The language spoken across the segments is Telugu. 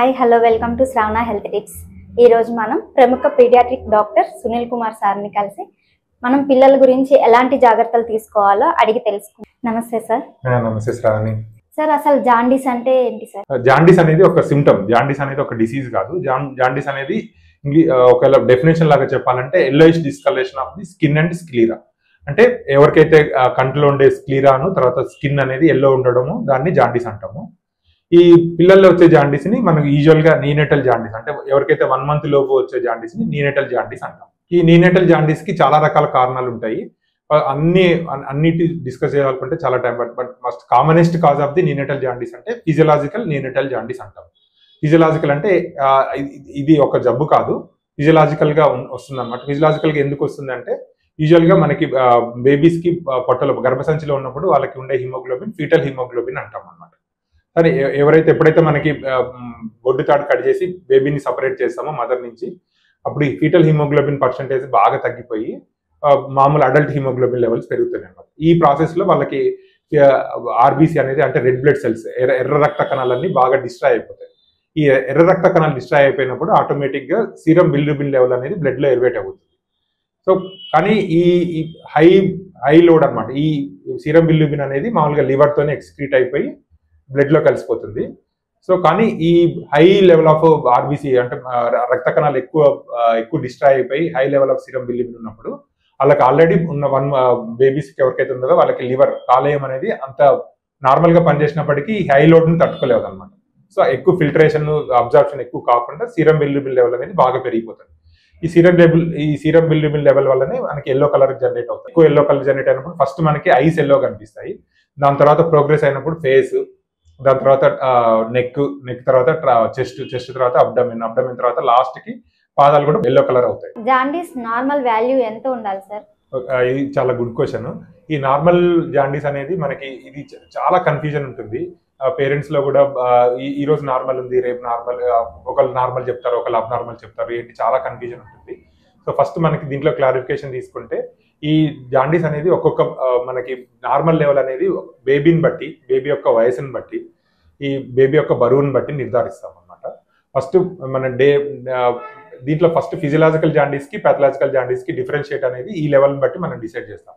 Hi hello welcome to Shravana health tips. ఈ రోజు మనం ప్రముఖ పీడియాట్రిక్ డాక్టర్ సునీల్ కుమార్ సార్ని కలిసి మనం పిల్లల గురించి ఎలాంటి జాగ్రత్తలు తీసుకోవాలో అడిగి తెలుసుకుందాం. నమస్తే సార్. నమస్తే శ్రావణి. సార్, అసలు జాండీస్ అంటే ఏంటి సార్? జాండీస్ అనేది ఒక సిమ్టమ్. జాండీస్ అనేది ఒక డిసీజ్ కాదు. జాండీస్ అనేది ఒకవేళ డెఫినేషన్ లాగా చెప్పాలంటే yellowish discolouration of the skin and స్క్లీరా. అంటే ఎవరికైతే కంటిలో ఉండే స్క్లీరాను తర్వాత స్కిన్ అనేది ఎల్లో ఉండడము దాన్ని జాండీస్ అంటాము. ఈ పిల్లల్లో వచ్చే జాండీస్ ని మనకు యూజువల్ గా నీనేటల్ జాండీస్ అంటే ఎవరికైతే 1 month లోపు వచ్చే జాండీస్ ని నీనేటల్ జాండీస్ అంటాం. ఈ నీనేటల్ జాండీస్ కి చాలా రకాల కారణాలు ఉంటాయి. అన్నిటి డిస్కస్ చేయాలనుకుంటే చాలా time but must commonest cause of the neonatal jaundice అంటే ఫిజియలాజికల్ నీనేటల్ జాండీస్ అంటాం. ఫిజియలాజికల్ అంటే ఇది ఒక జబ్బు కాదు, ఫిజియలాజికల్ గా వస్తుంది అనమాట. ఫిజియలాజికల్ గా ఎందుకు వస్తుంది అంటే యూజువల్ గా మనకి బేబీస్ కి పొట్టలో గర్భసంచిలో ఉన్నప్పుడు వాళ్ళకి ఉండే హిమోగ్లోబిన్ ఫీటల్ హిమోగ్లోబిన్ అంటాం అనమాట. సరే, ఎప్పుడైతే మనకి బొడ్డు తాడు కట్ చేసి బేబీని సపరేట్ చేస్తామో మదర్ నుంచి, అప్పుడు ఈ ఫీటల్ హిమోగ్లోబిన్ పర్సెంటేజ్ బాగా తగ్గిపోయి మామూలు అడల్ట్ హిమోగ్లోబిన్ లెవెల్స్ పెరుగుతాయి అనమాట. ఈ ప్రాసెస్ లో వాళ్ళకి ఆర్బీసీ అనేది అంటే రెడ్ బ్లడ్ సెల్స్ ఎర్ర రక్త కణాలన్నీ బాగా డిస్ట్రాయ్ అయిపోతాయి. ఈ ఎర్ర రక్త కణాలు డిస్ట్రాయ్ అయిపోయినప్పుడు ఆటోమేటిక్ గా సీరం బిలిరూబిన్ లెవెల్ అనేది బ్లడ్ లో ఎలివేట్ అవుతుంది. సో కానీ ఈ హై లోడ్ అనమాట, ఈ సీరం బిలిరూబిన్ అనేది మామూలుగా లివర్ తోనే ఎక్స్క్రీట్ అయిపోయి బ్లడ్ లో కలిసిపోతుంది. సో కానీ ఈ హై లెవెల్ ఆఫ్ ఆర్బీసీ అంటే రక్త కణాలు ఎక్కువ డిస్ట్రాయ్ అయిపోయి high level of serum bilirubin ఉన్నప్పుడు వాళ్ళకి ఆల్రెడీ ఉన్న బేబీస్ కి ఎవరికైతే ఉందో వాళ్ళకి లివర్ కాలేయం అనేది అంత నార్మల్ గా పనిచేసినప్పటికీ హై లోడ్ ని తట్టుకోలేదు అనమాట. సో ఎక్కువ ఫిల్టరేషన్ అబ్జార్ప్షన్ ఎక్కువ కాకుండా సీరం బిలిరూబిన్ లెవెల్ అనేది బాగా పెరిగిపోతుంది. ఈ సీరం బిలిరూబిన్ లెవెల్ వల్లనే మనకి ఎల్లో కలర్ జనరేట్ అవుతాయి. ఎక్కువ ఎల్లో కలర్ జనరేట్ అయినప్పుడు ఫస్ట్ మనకి ఐస్ ఎల్లో కనిపిస్తాయి. దాని తర్వాత ప్రోగ్రెస్ అయినప్పుడు ఫేస్, దాని తర్వాత నెక్ తర్వాత చెస్ట్ తర్వాత అబ్డమిన్ తర్వాత లాస్ట్ కి పాదాలు కూడా ఎల్లో కలర్ అవుతాయి. జాండీస్ నార్మల్ వాల్యూ ఎంత ఉండాలి సార్? ఇది చాలా గుడ్ క్వశ్చన్. ఈ నార్మల్ జాండీస్ అనేది మనకి ఇది చాలా కన్ఫ్యూజన్ ఉంటుంది పేరెంట్స్ లో కూడా. ఈ రోజు నార్మల్ ఉంది, రేపు నార్మల్, ఒకళ్ళు నార్మల్ చెప్తారు, ఒకళ్ళు అబ్నార్మల్ చెప్తారు, ఏంటి చాలా కన్ఫ్యూజన్ ఉంటుంది. సో ఫస్ట్ మనకి దీంట్లో క్లారిఫికేషన్ తీసుకుంటే ఈ జాండీస్ అనేది ఒక్కొక్క మనకి నార్మల్ లెవెల్ అనేది బేబీని బట్టి, బేబీ యొక్క వయసుని బట్టి, ఈ బేబీ యొక్క బరువుని బట్టి నిర్ధారిస్తాం అనమాట. ఫస్ట్ మన దీంట్లో ఫస్ట్ ఫిజియలాజికల్ జాండీస్ కి పాథలాజికల్ జాండీస్ కి డిఫరెన్షియేట్ అనేది ఈ లెవెల్ని బట్టి మనం డిసైడ్ చేస్తాం.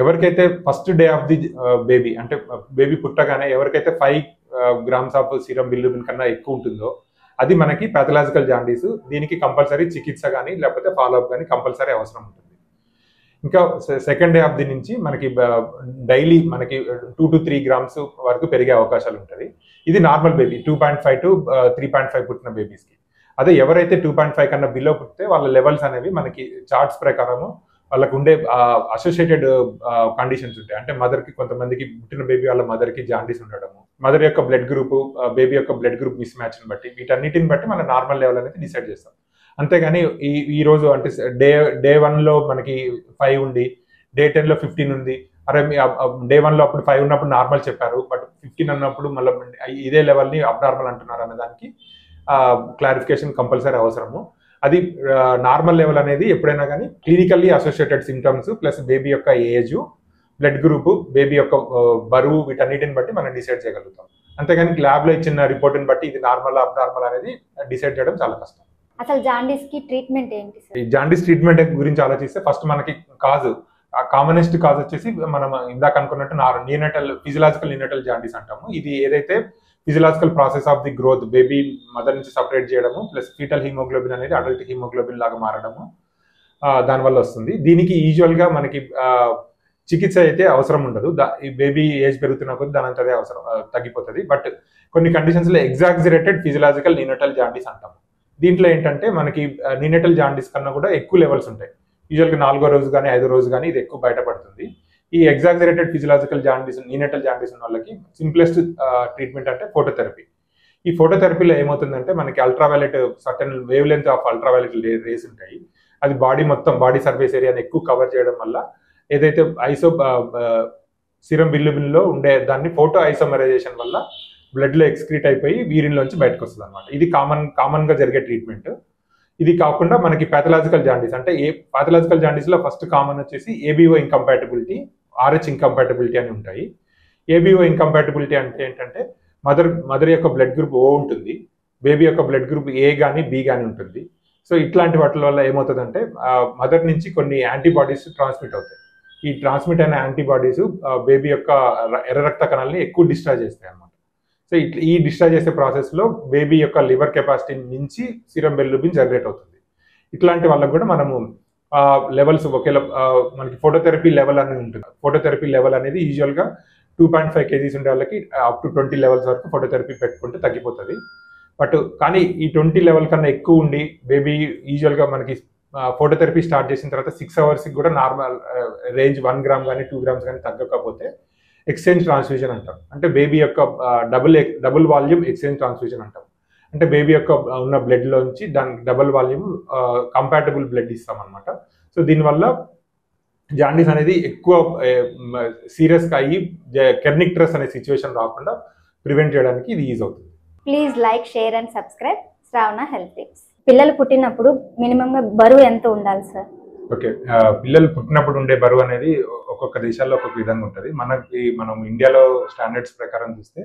ఎవరికైతే first day of the baby అంటే బేబీ పుట్టగానే ఎవరికైతే 5 grams ఆఫ్ సీరం బిలిరూబిన్ కన్నా ఎక్కువ ఉంటుందో అది మనకి పాథలాజికల్ జాండీస్. దీనికి కంపల్సరీ చికిత్స కానీ లేకపోతే ఫాలోఅప్ కానీ కంపల్సరీ అవసరం ఉంటుంది. ఇంకా సెకండ్ డే ఆఫ్ ది నుంచి మనకి డైలీ మనకి 2 to 3 grams వరకు పెరిగే అవకాశాలు ఉంటుంది. ఇది నార్మల్ బేబీ 2.5 to 3.5 పుట్టిన బేబీస్ కి. అదే ఎవరైతే 2.5 కన్నా బిలో పుట్టితే వాళ్ళ లెవెల్స్ అనేవి మనకి చార్ట్స్ ప్రకారము వాళ్ళకు ఉండే అసోసియేటెడ్ కండిషన్స్ ఉంటాయి. అంటే మదర్ కి కొంతమందికి పుట్టిన బేబీ వాళ్ళ మదర్ కి జాండీస్ ఉండడము, మదర్ యొక్క బ్లడ్ గ్రూప్, బేబీ యొక్క బ్లడ్ గ్రూప్ మిస్ మ్యాచ్ ని బట్టి, వీటన్నిటిని బట్టి మనం నార్మల్ లెవెల్ అనేది డిసైడ్ చేస్తాం. అంతేగాని ఈ రోజు అంటే డే 1 లో మనకి 5 ఉంది, డే 10 లో 15 ఉంది, అరే డే 1 లో అప్పుడు 5 ఉన్నప్పుడు నార్మల్ చెప్పారు బట్ 15 అన్నప్పుడు మళ్ళీ ఇదే లెవెల్ ని అబ్నార్మల్ అంటున్నారు అనే దానికి క్లారిఫికేషన్ కంపల్సరీ అవసరము. అది నార్మల్ లెవెల్ అనేది ఎప్పుడైనా కానీ clinically associated symptoms plus baby యొక్క ఏజ్, బ్లడ్ గ్రూప్, బేబీ యొక్క బరువు, వీటన్నిటిని బట్టి మనం డిసైడ్ చేయగలుగుతాం. అంతేగాని ల్యాబ్ లో ఇచ్చిన రిపోర్ట్ని బట్టి ఇది నార్మల్ అబ్నార్మల్ అనేది డిసైడ్ చేయడం చాలా కష్టం. అసలు జాండీస్ కి ట్రీట్మెంట్ ఏంటి సార్? ఈ జాండీస్ ట్రీట్మెంట్ గురించి ఆలోచిస్తే ఫస్ట్ మనకి కామనెస్ట్ కాజ్ వచ్చేసి మనం ఇందాక అనుకున్నట్టు ఫిజియలాజికల్ నీనేటల్ జాండీస్ అంటాము. ఇది ఏదైతే physiological process of the growth, baby mother నుంచి సపరేట్ చేయడము ప్లస్ ఫీటల్ హిమోగ్లోబిన్ అనేది అడల్ట్ హిమోగ్లోబిన్ లాగా మారడము, దానివల్ల వస్తుంది. దీనికి యూజువల్ గా మనకి చికిత్స అయితే అవసరం ఉండదు. ఈ బేబీ ఏజ్ పెరుగుతున్న కొద్ది దాని అంతదే అవసరం తగ్గిపోతుంది. బట్ కొన్ని కండిషన్స్ లో ఎగ్జాగ్జరేటెడ్ ఫిజియలాజికల్ నీనేటల్ జాండీస్ అంటాము. దీంట్లో ఏంటంటే మనకి నీనేటల్ జాండీస్ కన్నా కూడా ఎక్కువ లెవెల్స్ ఉంటాయి. యూజువల్గా 4వ రోజు కానీ 5వ రోజు కానీ ఇది ఎక్కువ బయటపడుతుంది. ఈ ఎగ్జాగ్జరేటెడ్ ఫిజియలాజికల్ జాండీస్, నీనేటల్ జాండీస్ ఉన్న వాళ్ళకి సింప్లెస్ట్ ట్రీట్మెంట్ అంటే ఫోటోథెరపీ. ఈ ఫోటోథెరపీలో ఏమవుతుందంటే మనకి ultraviolet certain wave length of ultraviolet race ఉంటాయి. అది బాడీ సర్ఫేస్ ఏరియాని ఎక్కువ కవర్ చేయడం వల్ల ఏదైతే సీరం బిలిరూబిన్ లో ఉండే దాన్ని ఫోటో ఐసోమరైజేషన్ వల్ల బ్లడ్ లో ఎక్స్క్రీట్ అయిపోయి వీరిన్లోంచి బయటకు వస్తుంది అనమాట. ఇది కామన్ గా జరిగే ట్రీట్మెంట్. ఇది కాకుండా మనకి పాథలాజికల్ జాండీస్ అంటే పాథలాజికల్ జాండీస్ లో ఫస్ట్ కామన్ వచ్చేసి ఏబిఓ ఇంకంపాటబిలిటీ, RH ఇంకంపాటబిలిటీ అని ఉంటాయి. ఏబిఓ ఇంకంపాటబిలిటీ అంటే ఏంటంటే మదర్ యొక్క బ్లడ్ గ్రూప్ O ఉంటుంది, బేబీ యొక్క బ్లడ్ గ్రూప్ ఏ కానీ బి కానీ ఉంటుంది. సో ఇట్లాంటి వాటి వల్ల ఏమవుతుందంటే మదర్ నుంచి కొన్ని యాంటీబాడీస్ ట్రాన్స్మిట్ అవుతాయి. ఈ ట్రాన్స్మిట్ అయిన యాంటీబాడీస్ బేబీ యొక్క ఎర్ర రక్త కణాలని ఎక్కువ డిశ్చార్జ్ చేస్తాయి అన్నమాట. సో ఈ డిశ్చార్జ్ చేసే ప్రాసెస్లో బేబీ యొక్క లివర్ కెపాసిటీ నుంచి సీరం బిలిరూబిన్ జనరేట్ అవుతుంది. ఇట్లాంటి వాళ్ళకు కూడా మనము లెవెల్స్ ఒకేలా మనకి ఫోటోథెరపీ లెవెల్ అనేది ఉంటుంది. ఫోటోథెరపీ లెవెల్ అనేది యూజువల్గా 2.5 kgs ఉండే వాళ్ళకి అప్ టు 20 లెవెల్స్ వరకు ఫోటోథెరపీ పెట్టుకుంటే తగ్గిపోతుంది. కానీ ఈ 20 లెవెల్ కన్నా ఎక్కువ ఉండి బేబీ యూజువల్గా మనకి ఫోటోథెరపీ స్టార్ట్ చేసిన తర్వాత 6 hours కూడా నార్మల్ రేంజ్ 1 గ్రామ్ కానీ 2 grams కానీ తగ్గకపోతే ఎక్స్చేంజ్ ట్రాన్స్ఫ్యూజన్ అంటాం. అంటే బేబీ యొక్క డబుల్ వాల్యూమ్ ఎక్స్చేంజ్ ట్రాన్స్ఫ్యూజన్ అంటాం. అంటే బేబీ యొక్క ఉన్న బ్లడ్లోంచి దానికి డబుల్ వాల్యూమ్ కంపాటబుల్ బ్లడ్ ఇస్తాం అనమాట. సో దీనివల్ల జాండీస్ అనేది ఎక్కువ సీరియస్గా అయ్యి కెర్నిక్టరస్ అనే సిచ్యువేషన్ రాకుండా ప్రివెంట్ చేయడానికి ఇది యూజ్ అవుతుంది. Please like, share and subscribe Shravana health tips. పిల్లలు పుట్టినప్పుడు మినిమంగా బరువు ఎంత ఉండాలి సార్? ఓకే, పిల్లలు పుట్టినప్పుడు ఉండే బరువు అనేది ఒక్కొక్క దేశాల్లో ఒక్కొక్క విధంగా ఉంటుంది. మనం ఇండియాలో స్టాండర్డ్స్ ప్రకారం చూస్తే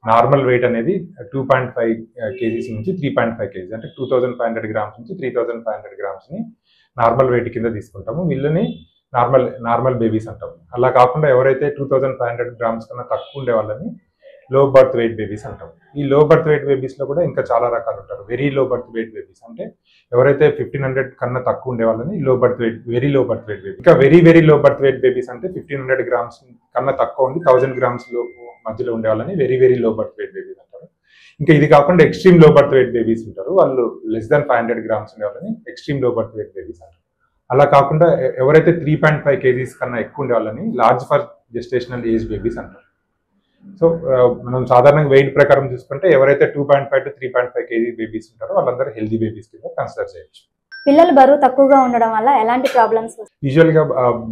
నార్మల్ వెయిట్ అనేది 2.5 kgs నుంచి 3.5 kgs అంటే 2500 grams నుంచి 3500 grams ని నార్మల్ వెయిట్ కింద తీసుకుంటాము. వీళ్ళని నార్మల్ బేబీస్ అంటాం. అలా కాకుండా ఎవరైతే 2500 grams కన్నా తక్కువ ఉండే వాళ్ళని లో బర్త్ వెయిట్ బేబీస్ అంటాం. ఈ లో బర్త్ వెయిట్ బేబీస్ లో కూడా ఇంకా చాలా రకాలు ఉంటారు. Very low birth weight babies అంటే ఎవరైతే 1500 కన్నా తక్కువ ఉండే వాళ్ళని very low birth weight baby. ఇంకా very low birth weight babies అంటే 1500 grams కన్నా తక్కువ ఉండి 1000 grams మధ్యలో ఉండే వాళ్ళని very low birth weight babies అంటారు. ఇంకా ఇది కాకుండా ఎక్స్ట్రీమ్ లో బర్త్ వెయిట్ బేబీస్ ఉంటారు. వాళ్ళు లెస్ దాన్ 500 grams ఉండే వాళ్ళని ఎక్స్ట్రీమ్ లో బర్త్ వెయిట్ బేబీస్ అంటారు. అలా కాకుండా ఎవరైతే 3.5 kgs కన్నా ఎక్కువ ఉండే వాళ్ళని large for gestational age babies అంటారు. సో మనం సాధారణంగా వెయిట్ ప్రకారం చూసుకుంటే ఎవరైతే 2.5 to 3.5 kg బేబీస్ ఉంటారో వాళ్ళందరూ హెల్దీ బేబీస్ కింద కన్సిడర్ చేయొచ్చు. పిల్లలు బరువు తక్కువగా ఉండడం వల్ల ఎలాంటి ప్రాబ్లమ్స్? యూజువల్ గా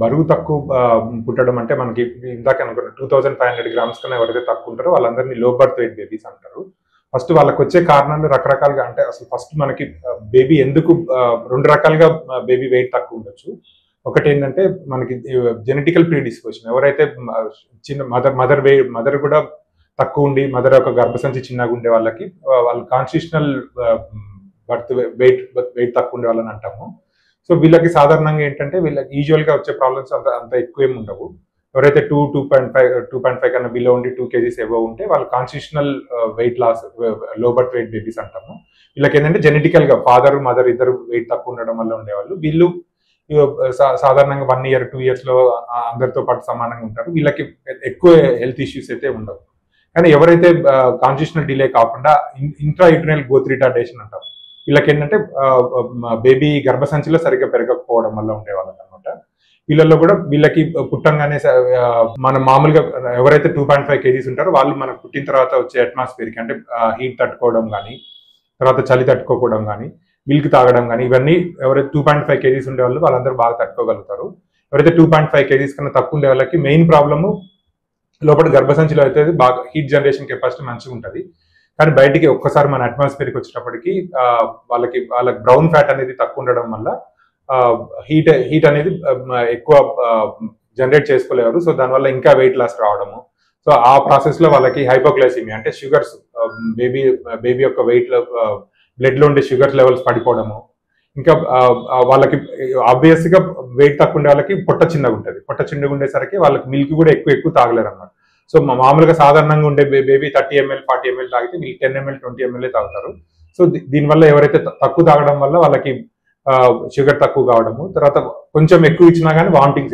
బరువు తక్కువ పుట్టడం అంటే మనకి ఇందాక అనుకున్న 2500 grams కన్నా ఎవరైతే తక్కువ ఉంటారో వాళ్ళందరినీ లో బర్త్ వెయిట్ బేబీస్ అంటారు. ఫస్ట్ వాళ్ళకి వచ్చే కారణాలు రకరకాలుగా, అంటే అసలు ఫస్ట్ మనకి బేబీ ఎందుకు 2 రకాలుగా బేబీ వెయిట్ తక్కువ ఉండొచ్చు. ఒకటి ఏంటంటే మనకి జెనెటికల్ ప్రీడిస్పోజిషన్, ఎవరైతే చిన్న మదర్ కూడా తక్కువ ఉండి మదర్ యొక్క గర్భసంచి చిన్నగా ఉండే వాళ్ళకి వాళ్ళు కాన్స్టిట్యూషనల్ వెయిట్ తక్కువ ఉండే వాళ్ళని అంటాము. సో వీళ్ళకి సాధారణంగా ఏంటంటే వీళ్ళకి యూజువల్ గా వచ్చే ప్రాబ్లమ్స్ అంత ఎక్కువ ఏమి ఉండవు. ఎవరైతే 2.5 కన్నా బిలో ఉండి 2 kgs ఎబోవ్ ఉంటే వాళ్ళు కాన్స్టిట్యూషనల్ వెయిట్ లాస్ లో బర్త్ వెయిట్ బేబీస్ అంటాము. వీళ్ళకి ఏంటంటే జెనెటికల్ గా ఫాదర్ మదర్ ఇద్దరు వెయిట్ తక్కువ ఉండడం వల్ల ఉండేవాళ్ళు. వీళ్ళు సాధారణంగా 1 year 2 years లో అందరితో పాటు సమానంగా ఉంటారు. వీళ్ళకి ఎక్కువ హెల్త్ ఇష్యూస్ అయితే ఉండవు. కానీ ఎవరైతే కాన్స్టిట్యూషనల్ డిలే కాకుండా ఇంట్రా యూటరైనల్ గ్రోత్ రిటార్డేషన్ అంటారు, వీళ్ళకి ఏంటంటే బేబీ గర్భసంచిలో సరిగ్గా పెరగకపోవడం వల్ల ఉండేవాళ్ళకి అనమాట. వీళ్ళల్లో కూడా వీళ్ళకి పుట్టంగానే మనం మామూలుగా ఎవరైతే 2.5 kgs ఉంటారో వాళ్ళు మనకు పుట్టిన తర్వాత వచ్చే అట్మాస్ఫియర్కి అంటే హీట్ తట్టుకోవడం కానీ, తర్వాత చలి తట్టుకోవడం కానీ, మిల్క్ తాగడం కానీ, ఇవన్నీ ఎవరైతే 2.5 kgs ఉండే వాళ్ళు వాళ్ళందరూ బాగా తట్టుకోగలుగుతారు. ఎవరైతే 2.5 kgs కన్నా తక్కువ ఉండే వాళ్ళకి మెయిన్ ప్రాబ్లము లోపల గర్భసంచిలో అయితే బాగా హీట్ జనరేషన్ కెపాసిటీ మంచిగా ఉంటుంది. కానీ బయటికి ఒక్కసారి మన అట్మాస్ఫియర్కి వచ్చేటప్పటికి వాళ్ళకి బ్రౌన్ ఫ్యాట్ అనేది తక్కువ ఉండడం వల్ల హీట్ అనేది ఎక్కువ జనరేట్ చేసుకోలేరు. సో దానివల్ల ఇంకా వెయిట్ లాస్ రావడము. సో ఆ ప్రాసెస్ లో వాళ్ళకి హైపోగ్లైసిమియా అంటే షుగర్స్ బేబీ యొక్క వెయిట్ లో బ్లడ్ లో ఉండే షుగర్ లెవెల్స్ పడిపోవడము. ఇంకా వాళ్ళకి ఆబ్వియస్ గా వెయిట్ తక్కువ ఉండే వాళ్ళకి పొట్ట చిన్నగా ఉంటుంది. పొట్ట చిన్నగా ఉండేసరికి వాళ్ళకి మిల్క్ కూడా ఎక్కువ తాగలేరు అన్నమాట. సో మామూలుగా సాధారణంగా ఉండే బేబీ 30 ml 40 ml తాగితే వీళ్ళు 10 ml 20 ml తాగుతారు. సో దీనివల్ల ఎవరైతే తక్కువ తాగడం వల్ల వాళ్ళకి షుగర్ తక్కువ కావడము, తర్వాత కొంచెం ఎక్కువ ఇచ్చినా కానీ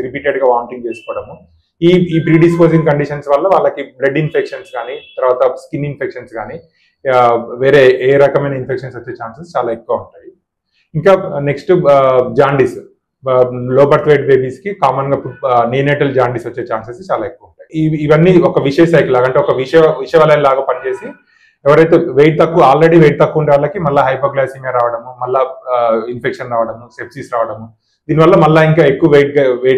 రిపీటెడ్ గా వామిటింగ్ చేసుకోవడము, ఈ ప్రీడిస్పోజింగ్ కండిషన్స్ వల్ల వాళ్ళకి బ్లడ్ ఇన్ఫెక్షన్స్ కానీ, తర్వాత స్కిన్ ఇన్ఫెక్షన్స్ కానీ, వేరే ఏ రకమైన ఇన్ఫెక్షన్స్ వచ్చే ఛాన్సెస్ చాలా ఎక్కువ ఉంటాయి. ఇంకా నెక్స్ట్ జాండీస్, లో బర్త్ వెయిట్ బేబీస్ కి కామన్ గా నీనేటల్ జాండీస్ వచ్చే ఛాన్సెస్ చాలా ఎక్కువ ఉంటాయి. ఇవన్నీ ఒక విషయ సైకిల్ లాగా, అంటే ఒక విషవలయం లాగా పనిచేసి ఎవరైతే ఆల్రెడీ వెయిట్ తక్కువ ఉండే వాళ్ళకి మళ్ళీ హైపోగ్లైసిమియా రావడము, మళ్ళీ ఇన్ఫెక్షన్ రావడము, సెప్సిస్ రావడము, దీనివల్ల మళ్ళీ ఇంకా ఎక్కువ వెయిట్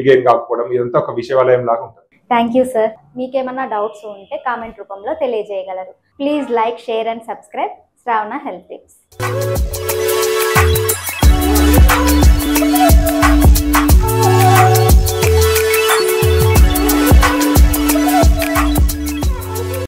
గెయిన్ కాకపోవడం, ఇదంతా ఒక విషవలయం లాగా ఉంటుంది. Thank you sir. మీకేమన్నా డౌట్స్ ఉంటే కామెంట్ రూపంలో తెలియజేయగలరు. Please like, share and subscribe Shravana health tips.